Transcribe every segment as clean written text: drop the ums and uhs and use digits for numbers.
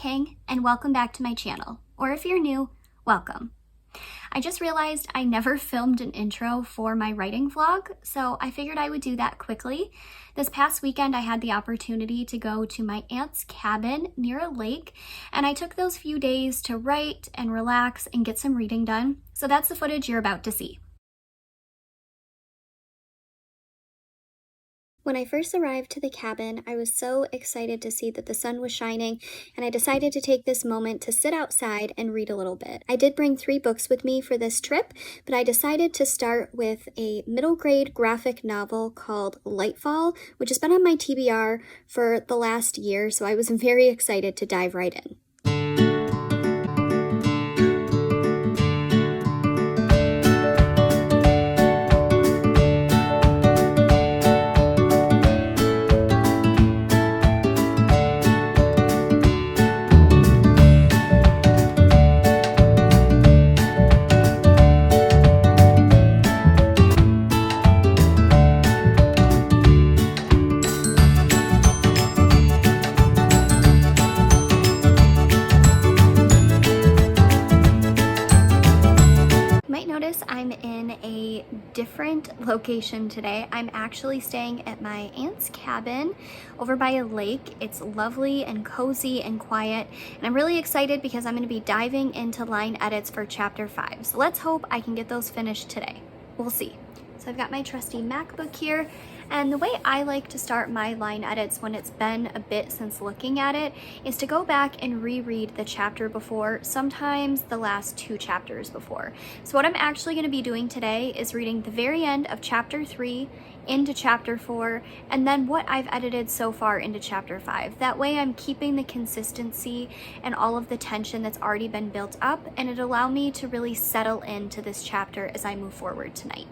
King, and welcome back to my channel. Or if you're new, welcome. I just realized I never filmed an intro for my writing vlog, so I figured I would do that quickly. This past weekend I had the opportunity to go to my aunt's cabin near a lake, and I took those few days to write and relax and get some reading done. So that's the footage you're about to see. When I first arrived to the cabin, I was so excited to see that the sun was shining, and I decided to take this moment to sit outside and read a little bit. I did bring 3 books with me for this trip, but I decided to start with a middle grade graphic novel called Lightfall, which has been on my TBR for the last year, so I was very excited to dive right in. I'm in a different location today. I'm actually staying at my aunt's cabin over by a lake. It's lovely and cozy and quiet, and I'm really excited because I'm going to be diving into line edits for chapter 5. So let's hope I can get those finished today. We'll see. So I've got my trusty MacBook here, and the way I like to start my line edits when it's been a bit since looking at it is to go back and reread the chapter before, sometimes the last 2 chapters before. So what I'm actually going to be doing today is reading the very end of chapter 3 into chapter 4, and then what I've edited so far into chapter 5. That way I'm keeping the consistency and all of the tension that's already been built up, and it'll allow me to really settle into this chapter as I move forward tonight.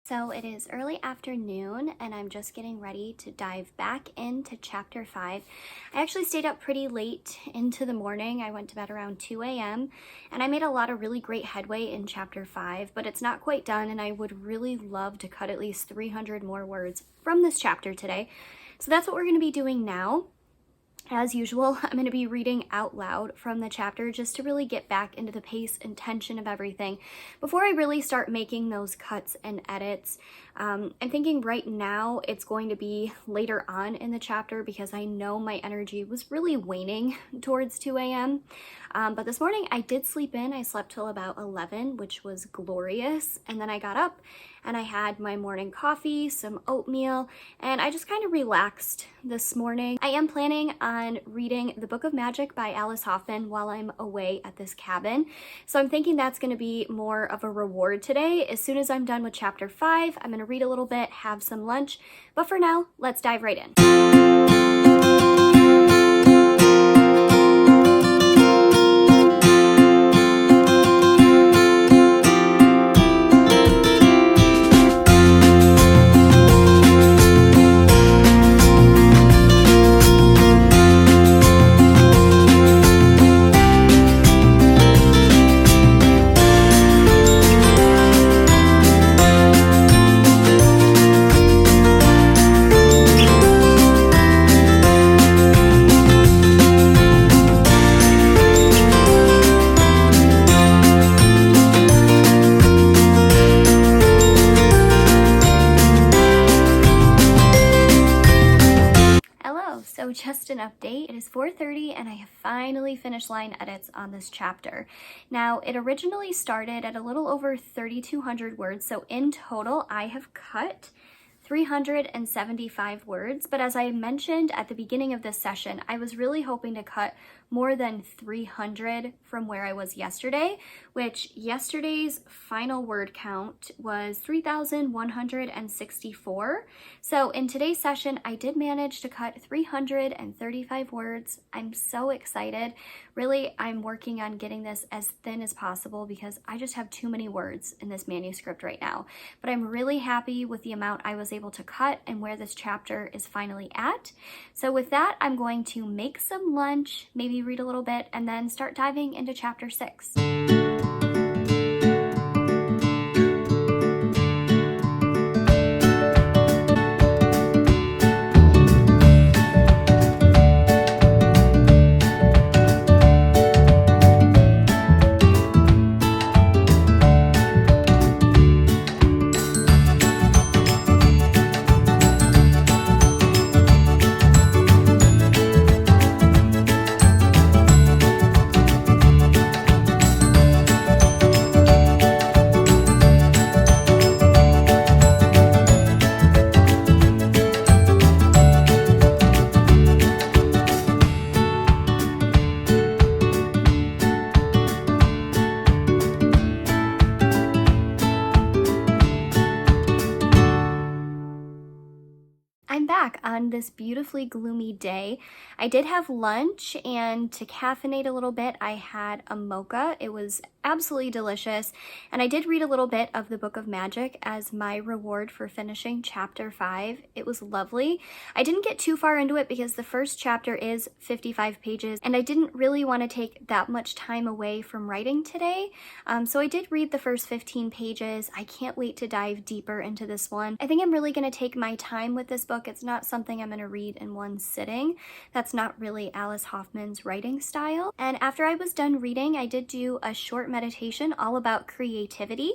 So it is early afternoon, and I'm just getting ready to dive back into chapter 5. I actually stayed up pretty late into the morning. I went to bed around 2 a.m. and I made a lot of really great headway in chapter 5, but it's not quite done, and I would really love to cut at least 300 more words from this chapter today. So that's what we're going to be doing now. As usual, I'm going to be reading out loud from the chapter just to really get back into the pace and tension of everything before I really start making those cuts and edits. I'm thinking right now it's going to be later on in the chapter because I know my energy was really waning towards 2 a.m. But this morning I did sleep in. I slept till about 11, which was glorious. And then I got up and I had my morning coffee, some oatmeal, and I just kind of relaxed this morning. I am planning on reading The Book of Magic by Alice Hoffman while I'm away at this cabin. So I'm thinking that's going to be more of a reward today. As soon as I'm done with chapter 5, I'm going to read a little bit, have some lunch. But for now, let's dive right in. So just an update, it is 4:30 and I have finally finished line edits on this chapter. Now, it originally started at a little over 3,200 words, so in total I have cut 375 words, but as I mentioned at the beginning of this session, I was really hoping to cut more than 300 from where I was yesterday, which yesterday's final word count was 3,164. So in today's session, I did manage to cut 335 words. I'm so excited. Really, I'm working on getting this as thin as possible because I just have too many words in this manuscript right now. But I'm really happy with the amount I was able to cut and where this chapter is finally at. So with that, I'm going to make some lunch, maybe read a little bit, and then start diving into chapter 6. I'm back on this beautifully gloomy day. I did have lunch, and to caffeinate a little bit, I had a mocha. It was absolutely delicious, and I did read a little bit of the Book of Magic as my reward for finishing chapter 5. It was lovely. I didn't get too far into it because the first chapter is 55 pages, and I didn't really want to take that much time away from writing today. So I did read the first 15 pages. I can't wait to dive deeper into this one. I think I'm really going to take my time with this book. It's not something I'm going to read in one sitting. That's not really Alice Hoffman's writing style. And after I was done reading, I did do a short meditation all about creativity.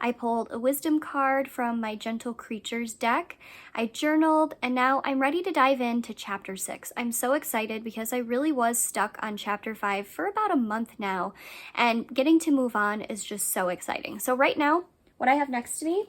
I pulled a wisdom card from my Gentle Creatures deck. I journaled, and now I'm ready to dive into chapter 6. I'm so excited because I really was stuck on chapter 5 for about a month now, and getting to move on is just so exciting. So right now, what I have next to me,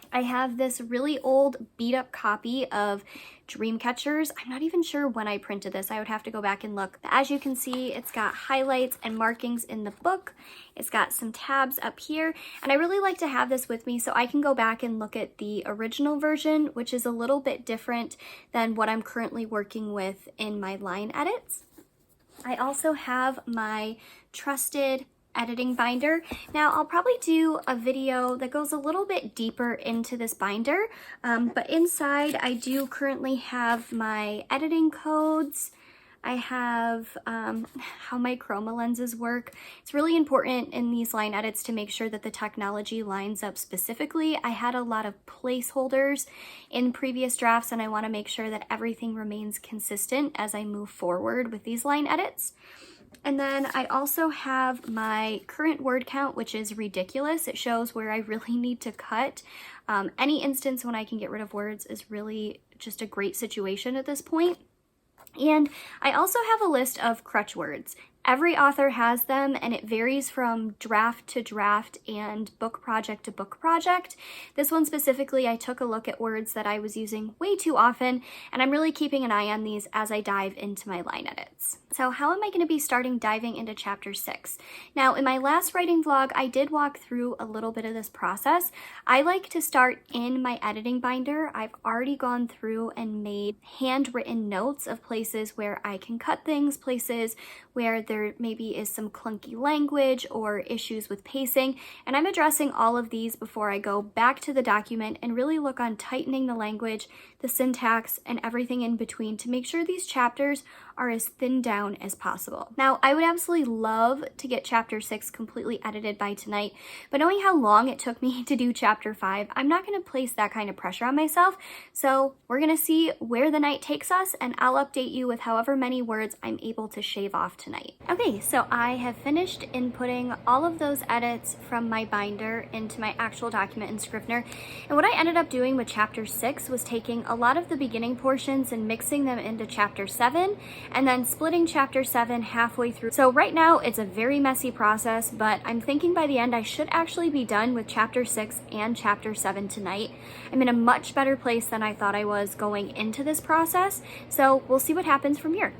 I have this really old beat up copy of Dreamcatchers. I'm not even sure when I printed this. I would have to go back and look. As you can see, it's got highlights and markings in the book. It's got some tabs up here, and I really like to have this with me so I can go back and look at the original version, which is a little bit different than what I'm currently working with in my line edits. I also have my trusted editing binder. Now, I'll probably do a video that goes a little bit deeper into this binder, but inside I do currently have my editing codes. I have how my chroma lenses work. It's really important in these line edits to make sure that the technology lines up specifically. I had a lot of placeholders in previous drafts, and I want to make sure that everything remains consistent as I move forward with these line edits. And then I also have my current word count, which is ridiculous. It shows where I really need to cut. Any instance when I can get rid of words is really just a great situation at this point. And I also have a list of crutch words. Every author has them, and it varies from draft to draft and book project to book project. This one specifically, I took a look at words that I was using way too often, and I'm really keeping an eye on these as I dive into my line edits. So how am I going to be diving into chapter 6? Now, in my last writing vlog, I did walk through a little bit of this process. I like to start in my editing binder. I've already gone through and made handwritten notes of places where I can cut things, places where there maybe is some clunky language or issues with pacing, and I'm addressing all of these before I go back to the document and really look on tightening the language, the syntax, and everything in between to make sure these chapters are as thinned down as possible. Now, I would absolutely love to get chapter 6 completely edited by tonight, but knowing how long it took me to do chapter 5, I'm not going to place that kind of pressure on myself, so we're going to see where the night takes us, and I'll update you with however many words I'm able to shave off tonight. Okay, so I have finished inputting all of those edits from my binder into my actual document in Scrivener, and what I ended up doing with chapter 6 was taking a lot of the beginning portions and mixing them into chapter 7, and then splitting chapter 7 halfway through. So right now it's a very messy process, but I'm thinking by the end I should actually be done with chapter 6 and chapter 7 tonight. I'm in a much better place than I thought I was going into this process, so we'll see what happens from here.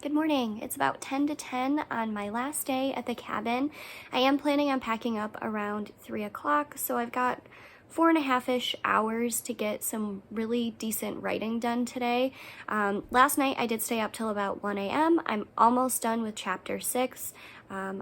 Good morning. It's about 10 to 10 on my last day at the cabin. I am planning on packing up around 3 o'clock, so I've got 4.5-ish hours to get some really decent writing done today. Last night I did stay up till about 1 a.m. I'm almost done with chapter 6.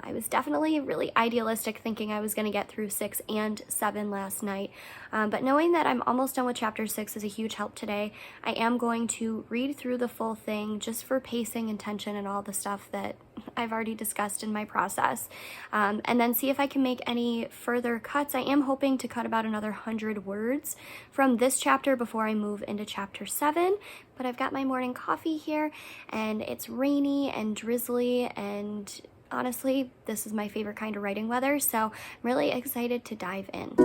I was definitely really idealistic thinking I was going to get through 6 and 7 last night, but knowing that I'm almost done with chapter 6 is a huge help today. I am going to read through the full thing just for pacing and tension and all the stuff that I've already discussed in my process, and then see if I can make any further cuts. I am hoping to cut about another 100 words from this chapter before I move into chapter 7, but I've got my morning coffee here, and it's rainy and drizzly, and honestly, this is my favorite kind of writing weather, so I'm really excited to dive in.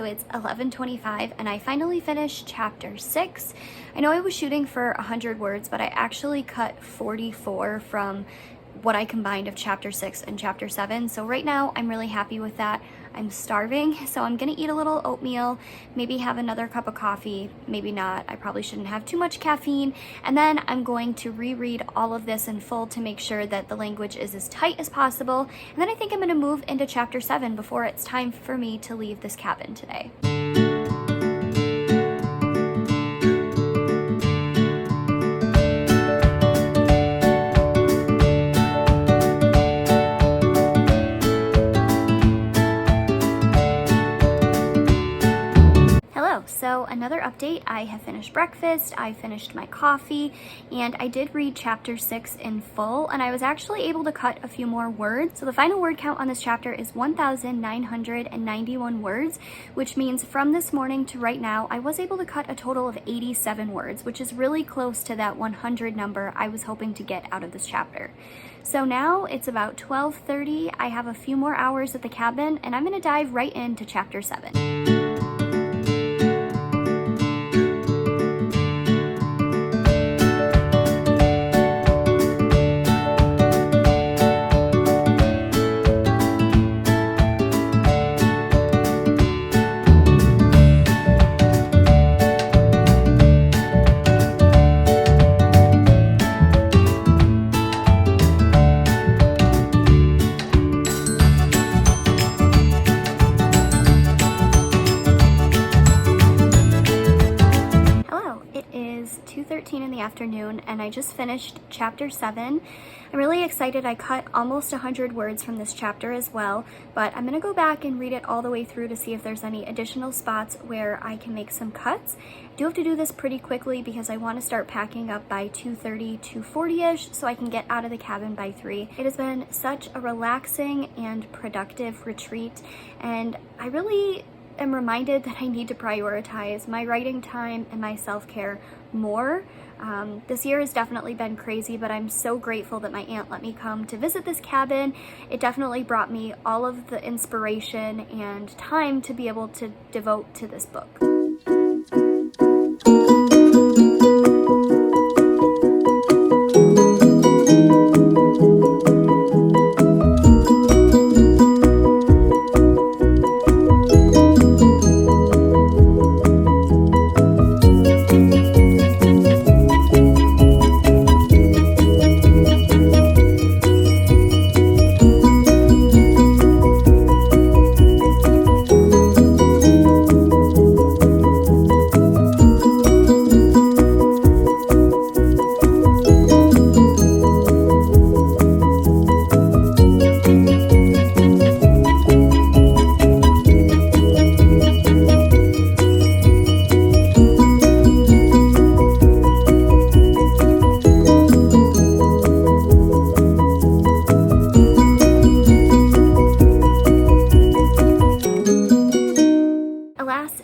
It's 11:25 and I finally finished chapter 6. I know I was shooting for 100 words, but I actually cut 44 from what I combined of chapter 6 and chapter 7. So right now I'm really happy with that. I'm starving, so I'm gonna eat a little oatmeal, maybe have another cup of coffee, maybe not. I probably shouldn't have too much caffeine. And then I'm going to reread all of this in full to make sure that the language is as tight as possible. And then I think I'm gonna move into chapter 7 before it's time for me to leave this cabin today. So another update, I have finished breakfast, I finished my coffee, and I did read chapter 6 in full, and I was actually able to cut a few more words. So the final word count on this chapter is 1,991 words, which means from this morning to right now, I was able to cut a total of 87 words, which is really close to that 100 number I was hoping to get out of this chapter. So now it's about 12:30, I have a few more hours at the cabin, and I'm gonna dive right into chapter 7. Is 2:13 in the afternoon and I just finished chapter 7. I'm really excited. I cut almost 100 words from this chapter as well, but I'm gonna go back and read it all the way through to see if there's any additional spots where I can make some cuts. I do have to do this pretty quickly because I want to start packing up by 2:30, 2:40ish so I can get out of the cabin by 3. It has been such a relaxing and productive retreat, and I really am reminded that I need to prioritize my writing time and my self-care more. This year has definitely been crazy, but I'm so grateful that my aunt let me come to visit this cabin. It definitely brought me all of the inspiration and time to be able to devote to this book.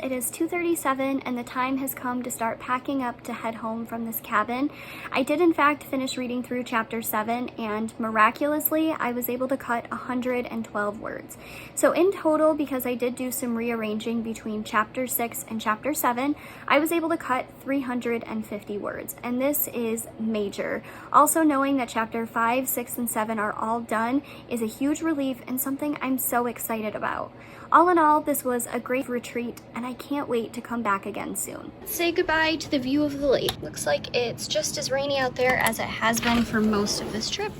It is 2:37 and the time has come to start packing up to head home from this cabin. I did in fact finish reading through chapter 7 and miraculously I was able to cut 112 words. So in total, because I did do some rearranging between chapter 6 and chapter 7, I was able to cut 350 words, and this is major. Also knowing that chapter 5, 6, and 7 are all done is a huge relief and something I'm so excited about. All in all, this was a great retreat, and I can't wait to come back again soon. Let's say goodbye to the view of the lake. Looks like it's just as rainy out there as it has been for most of this trip.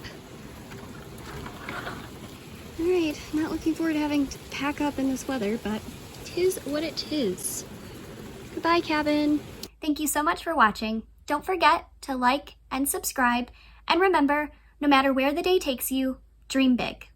All right, not looking forward to having to pack up in this weather, but 'tis what it is. Goodbye, cabin. Thank you so much for watching. Don't forget to like and subscribe, and remember, no matter where the day takes you, dream big.